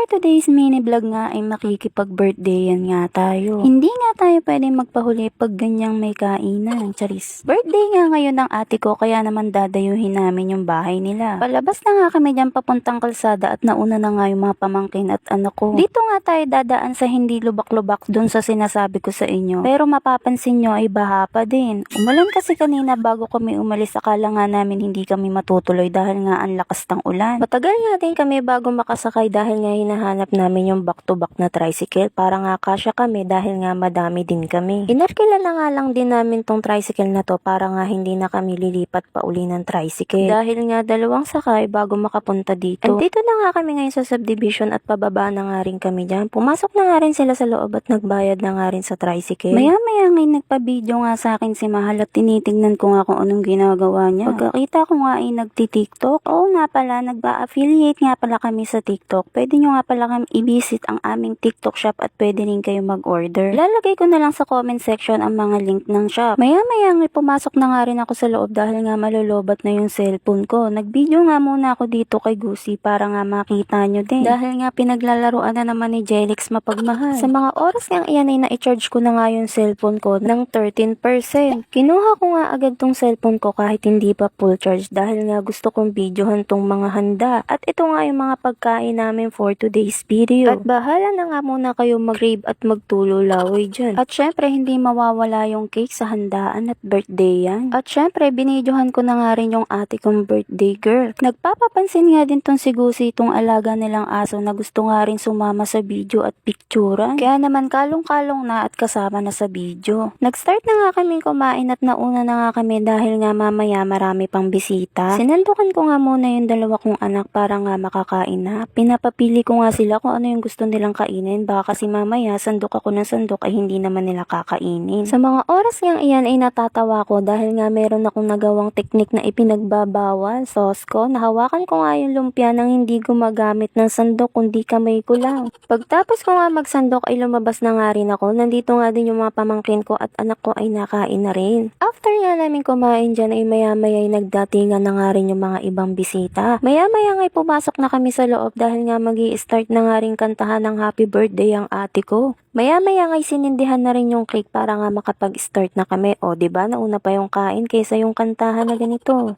today's mini vlog nga ay makikipag-birthdayan nga tayo. Hindi nga tayo pwedeng magpahuli pag ganyang may kainan. Charis. Birthday nga ngayon ng ate ko kaya naman dadayuhin namin yung bahay nila. Palabas na nga kami dyan papuntang kalsada at nauna na nga yung mga pamangkin at anak ko. Dito nga tayo dadaan sa hindi lubak-lubak dun sa sinasabi ko sa inyo. Pero mapapansin nyo ay baha pa din. Umulan kasi kanina bago kami umalis, akala nga namin hindi kami matutuloy dahil nga ang lakas ng ulan. Matagal nga din kami bago makasakay dahil nga hinahanap namin yung back-to-back na tricycle para nga kasya kami dahil nga madami din kami. Inarkila na nga lang din namin tong tricycle na to para nga hindi na kami lilipat pa uli ng tricycle. Dahil nga dalawang sakay bago makapunta dito. Andito na nga kami ngayon sa subdivision at pababa na nga rin kami dyan. Pumasok na nga rin sila sa loob at nagbayad na nga rin sa tricycle. Maya-maya ngayon nagpa-video nga sa akin si Mahal at tinitignan ko nga kung anong ginagawa niya. Pagkakita ko nga ay nagti-TikTok. Oo nga pala, nagba-affiliate nga pala kami sa TikTok. Pwede nyo nga pala kami i-visit ang aming TikTok shop at pwede rin kayo mag-order. Lalagay ko na lang sa comment section ang mga link ng shop. Maya-maya nga pumasok na nga rin ako sa loob dahil nga malolobat na yung cellphone ko. Nag-video nga muna ako dito kay Gusi para nga makita nyo din. Dahil nga pinaglalaruan na naman ni Jelix mapagmahal. Sa mga oras nga iyan ay na-charge ko na nga yung cellphone ko ng 13%. Kinuha ko nga agad tong cellphone ko kahit hindi pa full charge dahil nga gusto kong videohan tong mga handa. At ito nga yung mga pagkain namin for today's video. At bahala na nga muna kayo mag-rave at magtulo-laway dyan. At syempre hindi mawawala yung cake sa handaan at birthday yan. At syempre binidyohan ko na nga rin yung ate kong birthday girl. Nagpapapansin nga din tong si Gusi itong alaga nilang aso na gusto nga rin sumama sa video at picturean. Kaya naman kalong-kalong na at kasama na sa video. Nag-start na nga kami kumain at nauna na nga kami dahil nga mamaya marami pang bisita. Sinandukan ko nga muna yung dalawa kong anak para nga makakain na. Pinapapili ko nga sila kung ano yung gusto nilang kainin. Baka kasi mamaya sandok ako ng sandok ay hindi naman nila kakainin. Sa mga oras ngang iyan ay natatawa ko dahil nga meron akong nagawang teknik na ipinagbabawal. Sauce ko, nahawakan ko nga yung lumpia nang hindi gumagamit ng sandok kundi kamay ko lang. Pagtapos ko nga magsandok ay lumabas na nga rin ako. Nandito nga din yung mga pamangkin ko at anak ko ay nakain na rin. After nga namin kumain dyan ay maya-maya ay nagdatingan na nga rin yung mga ibang bisita. Maya-maya nga ay pumasok na kami sa loob dahil nga magi-start na nga rin kantahan ng happy birthday ang ate ko. Maya-maya nga ay sinindihan na rin yung cake para nga makapag-start na kami. O diba, nauna pa yung kain kaysa yung kantahan na ganito.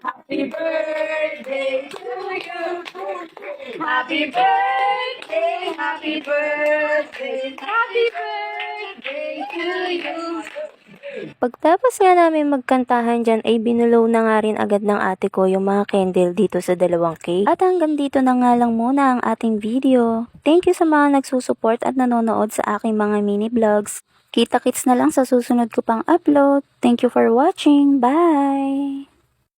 Happy birthday to you. Happy birthday, happy birthday, happy birthday to you. Pagtapos nga namin magkantahan dyan ay binulow na nga rin agad ng ate ko yung mga candle dito sa dalawang cake. At hanggang dito na nga lang muna ang ating video. Thank you sa mga nagsusuport at nanonood sa aking mga mini vlogs. Kita-kits na lang sa susunod ko pang upload. Thank you for watching. Bye!